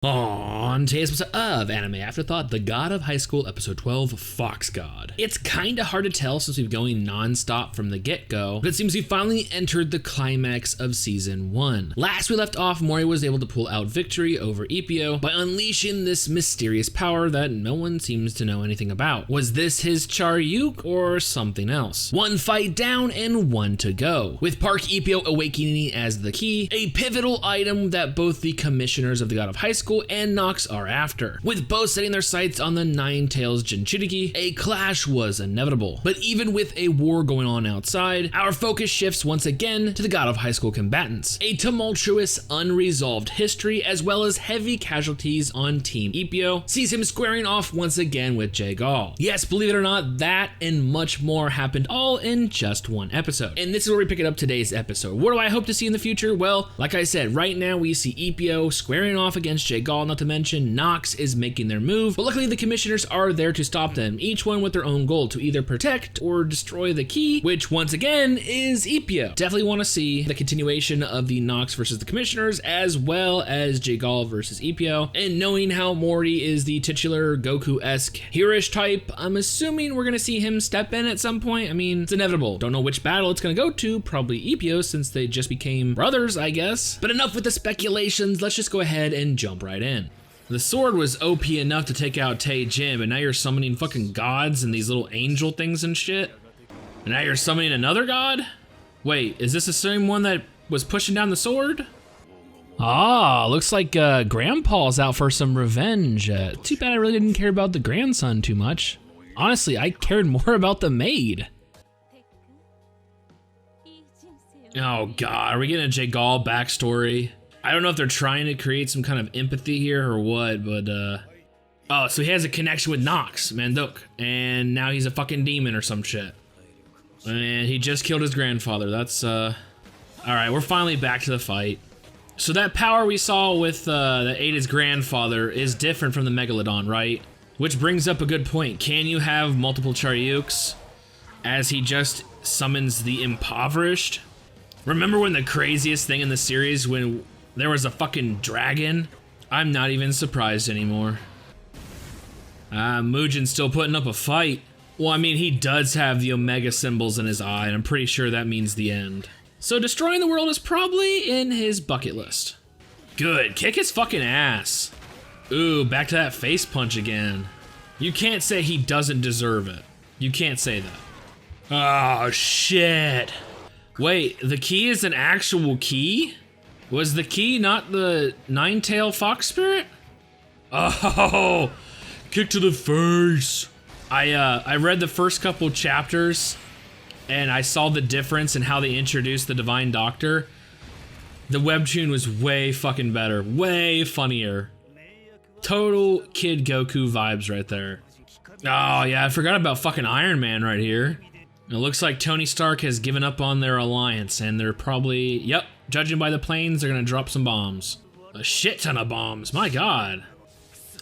On today's episode of Anime Afterthought, The God of High School, Episode 12, Fox God. It's kinda hard to tell since we've been going non-stop from the get-go, but it seems we finally entered the climax of Season 1. Last we left off, Mori was able to pull out victory over Ippio by unleashing this mysterious power that no one seems to know anything about. Was this his Charyuk or something else? One fight down and one to go, with Park Ippio awakening as the key, a pivotal item that both the commissioners of the God of High School and Nox are after. With both setting their sights on the Nine-Tails Jinchuriki, a clash was inevitable. But even with a war going on outside, our focus shifts once again to the God of High School combatants. A tumultuous, unresolved history as well as heavy casualties on Team Ippio sees him squaring off once again with Jay Gall. Yes, believe it or not, that and much more happened all in just one episode. And this is where we pick it up today's episode. What do I hope to see in the future? Well, like I said, right now we see Ippio squaring off against Jay Gall, not to mention Nox is making their move, but luckily the commissioners are there to stop them, each one with their own goal to either protect or destroy the key, which once again is Ippio. Definitely want to see the continuation of the Nox versus the commissioners as well as Jay Gall versus Ippio, and knowing how Mori is the titular Goku-esque heroish type, I'm assuming we're going to see him step in at some point. I mean, it's inevitable. Don't know which battle it's going to go to, probably Ippio since they just became brothers, I guess. But enough with the speculations, let's just go ahead and jump right in. The sword was OP enough to take out Tae Jin, but now you're summoning fucking gods and these little angel things and shit. And now you're summoning another god? Wait, is this the same one that was pushing down the sword? Ah, looks like Grandpa's out for some revenge. Too bad I really didn't care about the grandson too much. Honestly, I cared more about the maid. Oh god, are we getting a Jay Gall backstory? I don't know if they're trying to create some kind of empathy here or what, but oh, so he has a connection with Nox, Manduk, and now he's a fucking demon or some shit. And he just killed his grandfather. That's all right, we're finally back to the fight. So that power we saw with that ate his grandfather is different from the Megalodon, right? Which brings up a good point. Can you have multiple Charyuks as he just summons the impoverished? Remember when the craziest thing in the series when there was a fucking dragon? I'm not even surprised anymore. Mugen's still putting up a fight. Well, I mean, he does have the Omega symbols in his eye, and I'm pretty sure that means the end. So destroying the world is probably in his bucket list. Good, kick his fucking ass. Ooh, back to that face punch again. You can't say he doesn't deserve it. You can't say that. Oh, shit. Wait, the key is an actual key? Was the key not the Nine-Tail Fox Spirit? Oh, kick to the face. I read the first couple chapters and I saw the difference in how they introduced the Divine Doctor. The webtoon was way fucking better, way funnier. Total Kid Goku vibes right there. Oh yeah, I forgot about fucking Iron Man right here. It looks like Tony Stark has given up on their alliance and they're probably, yep, judging by the planes, they're gonna drop some bombs. A shit ton of bombs, my god.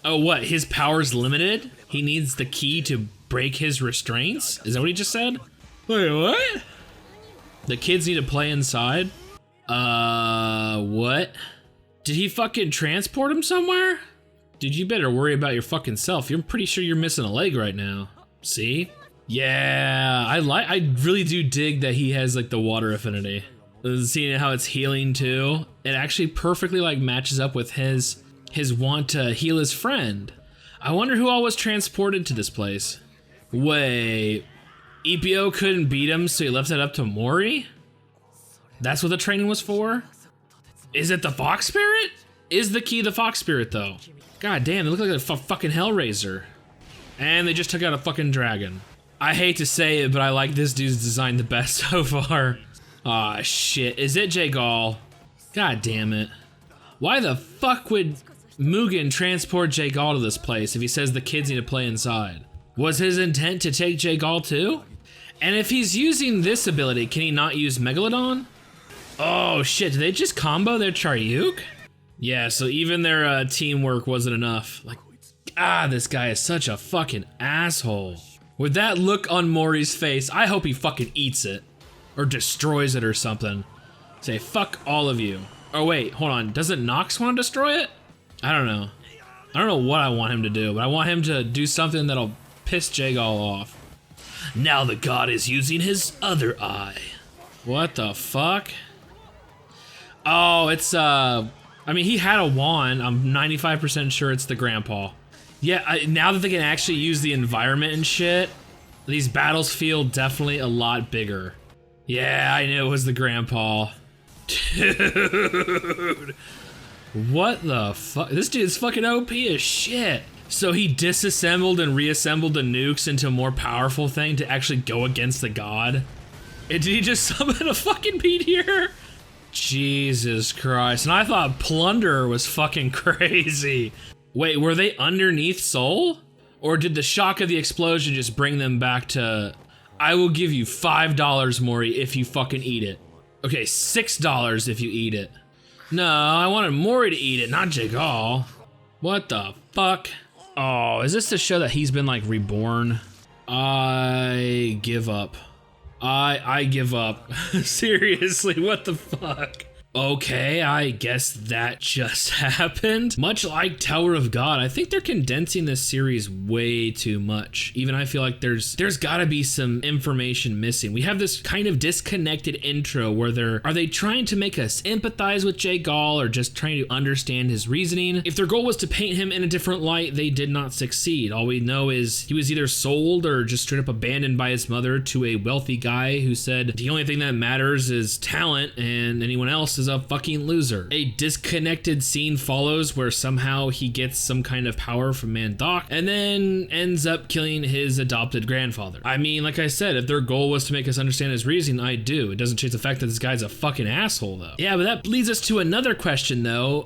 Oh what, his power's limited? He needs the key to break his restraints? Is that what he just said? Wait, what? The kids need to play inside? What? Did he fucking transport him somewhere? Dude, you better worry about your fucking self. You're pretty sure you're missing a leg right now. See? Yeah, I really do dig that he has like the water affinity. Seeing how it's healing too. It actually perfectly like matches up with his want to heal his friend. I wonder who all was transported to this place. Wait, Ippio couldn't beat him, so he left it up to Mori? That's what the training was for? Is it the Fox Spirit? Is the key the Fox Spirit though? God damn, they look like a fucking Hellraiser. And they just took out a fucking dragon. I hate to say it, but I like this dude's design the best so far. Aw, shit. Is it Jay Gall? God damn it. Why the fuck would Mugen transport Jay Gall to this place if he says the kids need to play inside? Was his intent to take Jay Gall too? And if he's using this ability, can he not use Megalodon? Oh shit, did they just combo their Charyuk? Yeah, so even their teamwork wasn't enough. Like, this guy is such a fucking asshole. With that look on Mori's face, I hope he fucking eats it. Or destroys it or something. Say, fuck all of you. Oh wait, hold on, doesn't Nox want to destroy it? I don't know. I don't know what I want him to do, but I want him to do something that'll piss Jagal off. Now the god is using his other eye. What the fuck? Oh, it's, I mean, he had a wand. I'm 95% sure it's the grandpa. Yeah, now that they can actually use the environment and shit, these battles feel definitely a lot bigger. Yeah, I knew it was the grandpa. Dude. What the fuck? This dude's fucking OP as shit. So he disassembled and reassembled the nukes into a more powerful thing to actually go against the god? And did he just summon a fucking meteor? Jesus Christ. And I thought Plunder was fucking crazy. Wait, were they underneath Soul? Or did the shock of the explosion just bring them back to, I will give you $5, Mori, if you fucking eat it. Okay, $6 if you eat it. No, I wanted Mori to eat it, not Jagal. What the fuck? Oh, is this to show that he's been like reborn? I give up. I give up. Seriously, what the fuck? Okay, I guess that just happened. Much like Tower of God, I think they're condensing this series way too much. Even I feel like there's gotta be some information missing. We have this kind of disconnected intro where are they trying to make us empathize with Jagal or just trying to understand his reasoning? If their goal was to paint him in a different light, they did not succeed. All we know is he was either sold or just straight up abandoned by his mother to a wealthy guy who said the only thing that matters is talent and anyone else is a fucking loser. A disconnected scene follows where somehow he gets some kind of power from Mandok and then ends up killing his adopted grandfather. I mean, like I said, if their goal was to make us understand his reasoning, I do. It doesn't change the fact that this guy's a fucking asshole though. Yeah, but that leads us to another question though.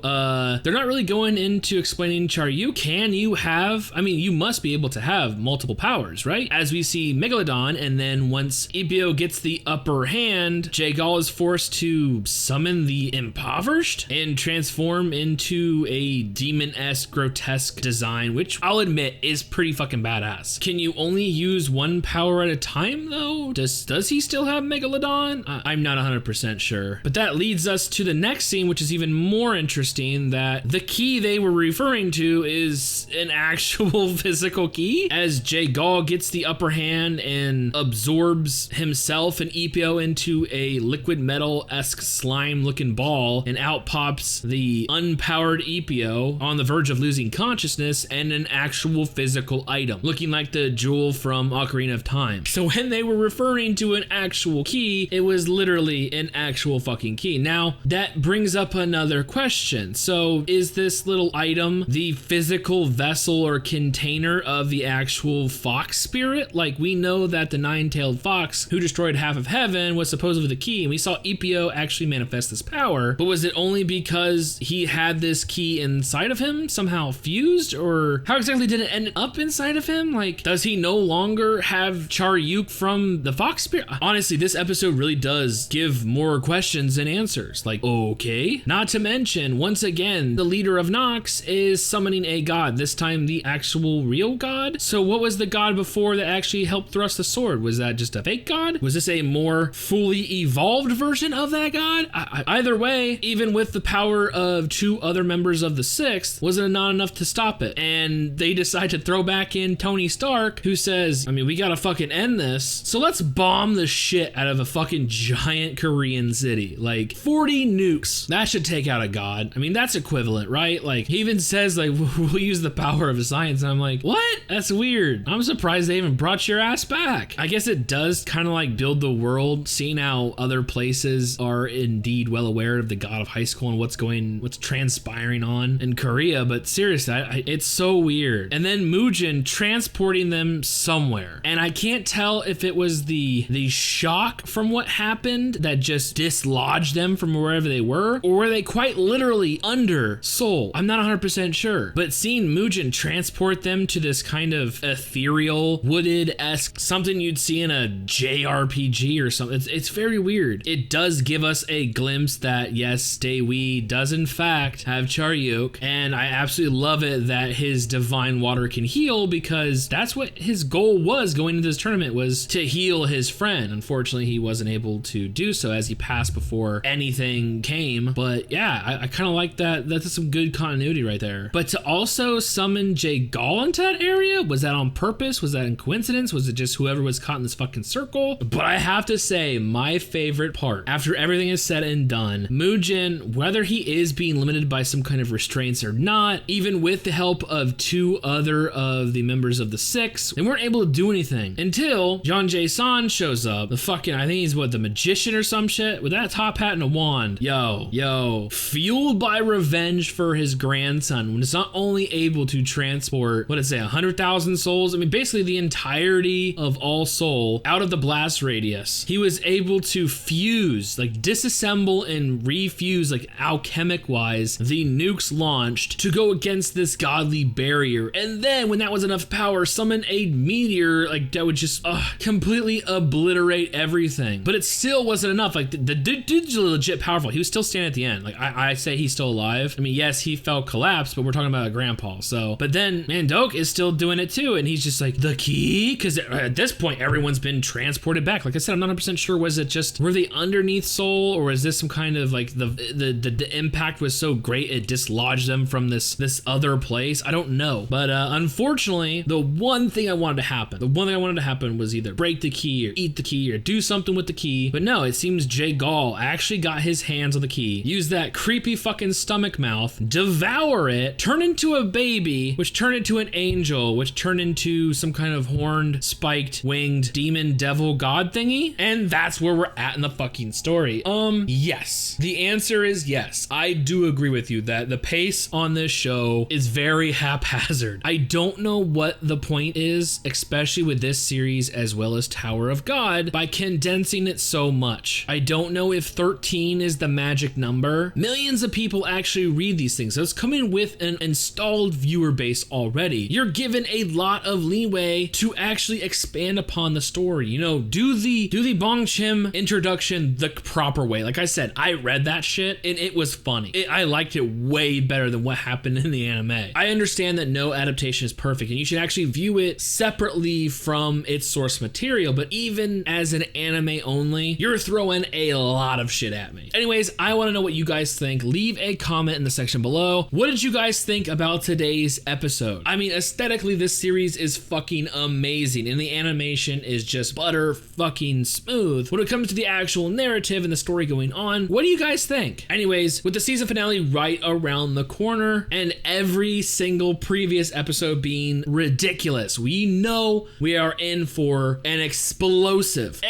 They're not really going into explaining Charyu. Can you have, I mean, you must be able to have multiple powers, right? As we see Megalodon, and then once Ipio gets the upper hand, Jagal is forced to summon the impoverished and transform into a demon-esque grotesque design, which I'll admit is pretty fucking badass. Can you only use one power at a time though? Does he still have Megalodon? I'm not 100% sure. But that leads us to the next scene, which is even more interesting, that the key they were referring to is an actual physical key, as Jagal gets the upper hand and absorbs himself and Ipio into a liquid metal-esque slime looking ball, and out pops the unpowered Ipio on the verge of losing consciousness and an actual physical item, looking like the jewel from Ocarina of Time. So when they were referring to an actual key, it was literally an actual fucking key. Now, that brings up another question. So is this little item the physical vessel or container of the actual fox spirit? Like, we know that the nine-tailed fox who destroyed half of heaven was supposedly the key, and we saw Ipio actually manifest this power, but was it only because he had this key inside of him, somehow fused, or how exactly did it end up inside of him? Like, does he no longer have Charyuk from the fox spirit? Honestly, this episode really does give more questions than answers. Like, okay. Not to mention, once again, the leader of Nox is summoning a god, this time the actual real god. So what was the god before that actually helped thrust the sword? Was that just a fake god? Was this a more fully evolved version of that god? Either way, even with the power of two other members of the Sixth, wasn't it not enough to stop it? And they decide to throw back in Tony Stark, who says, I mean, we gotta fucking end this, so let's bomb the shit out of a fucking giant Korean city. Like, 40 nukes. That should take out a god. I mean, that's equivalent, right? Like, he even says, like, we'll use the power of science, and I'm like, what? That's weird. I'm surprised they even brought your ass back. I guess it does kind of like build the world, seeing how other places are indeed well aware of the god of high school and what's transpiring on in Korea, but seriously, it's so weird. And then Mugen transporting them somewhere, and I can't tell if it was the shock from what happened that just dislodged them from wherever they were, or were they quite literally under Seoul? I'm not 100% sure, but seeing Mugen transport them to this kind of ethereal, wooded-esque, something you'd see in a JRPG or something, it's very weird. It does give us a glimpse proves that yes, Daewee does in fact have Charyuk, and I absolutely love it that his divine water can heal, because that's what his goal was going into this tournament, was to heal his friend. Unfortunately, he wasn't able to do so as he passed before anything came, but yeah, I kind of like that. That's some good continuity right there. But to also summon Jay Gall into that area, was that on purpose? Was that in coincidence? Was it just whoever was caught in this fucking circle? But I have to say, my favorite part, after everything is said and done, Mugen, whether he is being limited by some kind of restraints or not, even with the help of 2 other of the members of the 6, they weren't able to do anything until John J. San shows up. The fucking, I think he's what, the magician or some shit, with that top hat and a wand. Yo, fueled by revenge for his grandson, when it's not only able to transport, what did it say, 100,000 souls? I mean, basically the entirety of all soul out of the blast radius. He was able to fuse, like disassemble and refuse, like alchemic wise, the nukes launched to go against this godly barrier. And then when that was enough power, summon a meteor like that would just completely obliterate everything. But it still wasn't enough. Like the dude's legit powerful. He was still standing at the end. Like I say he's still alive. I mean, yes, he fell collapsed, but we're talking about a grandpa. So, but then Mandoke is still doing it too. And he's just like, the key? Because at this point, everyone's been transported back. Like I said, I'm not 100% sure. Was it just, were they underneath soul, or is this some kind of like the impact was so great it dislodged them from this other place? I don't know. But unfortunately, the one thing I wanted to happen was either break the key or eat the key or do something with the key. But no, it seems Jay Gall actually got his hands on the key, used that creepy fucking stomach mouth, devour it, turn into a baby, which turned into an angel, which turned into some kind of horned, spiked, winged demon devil god thingy. And that's where we're at in the fucking story. Yes. The answer is yes. I do agree with you that the pace on this show is very haphazard. I don't know what the point is, especially with this series as well as Tower of God, by condensing it so much. I don't know if 13 is the magic number. Millions of people actually read these things, so it's coming with an installed viewer base already. You're given a lot of leeway to actually expand upon the story. You know, do the Bong Chim introduction the proper way. Like I said, I read that shit and it was funny. I liked it way better than what happened in the anime. I understand that no adaptation is perfect and you should actually view it separately from its source material, but even as an anime only, you're throwing a lot of shit at me. Anyways, I want to know what you guys think. Leave a comment in the section below. What did you guys think about today's episode? I mean, aesthetically, this series is fucking amazing and the animation is just butter fucking smooth. When it comes to the actual narrative and the story going on, what do you guys think? Anyways, with the season finale right around the corner and every single previous episode being ridiculous, we know we are in for an explosive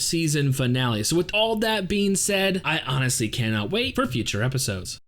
season finale. So with all that being said, I honestly cannot wait for future episodes.